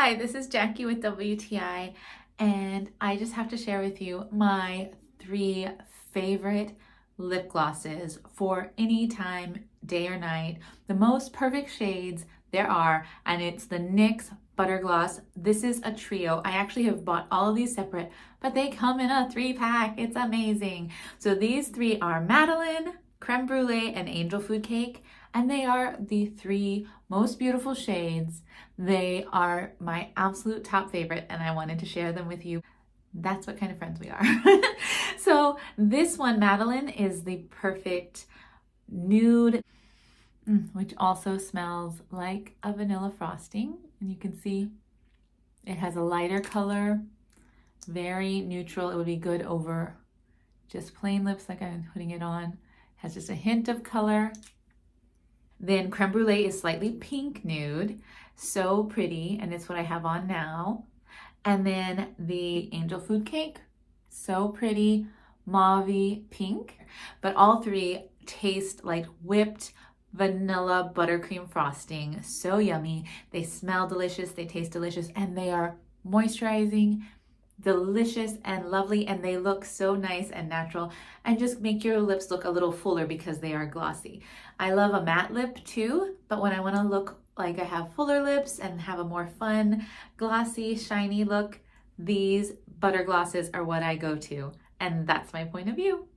Hi, this is Jackie with WTI, and I just have to share with you my 3 favorite lip glosses for any time, day or night. The most perfect shades there are, and it's the NYX Butter Gloss. This is a trio. I actually have bought all of these separate, but they come in a 3-pack. It's amazing. So these 3 are Madeleine, Creme Brulee, and Angel Food Cake, and they are the 3 most beautiful shades. They are my absolute top favorite, and I wanted to share them with you. That's what kind of friends we are. So this one, Madeleine, is the perfect nude, which also smells like a vanilla frosting. And you can see it has a lighter color, very neutral. It would be good over just plain lips like I'm putting it on. Has just a hint of color. Then Creme Brulee is slightly pink nude, so pretty, and it's what I have on now. And then the Angel Food Cake, so pretty, mauve-y pink. But all 3 taste like whipped vanilla buttercream frosting, so yummy. They smell delicious, they taste delicious, and they are moisturizing, delicious and lovely, and they look so nice and natural and just make your lips look a little fuller because they are glossy. I love a matte lip too, but when I want to look like I have fuller lips and have a more fun, glossy, shiny look, these butter glosses are what I go to, and that's my point of view.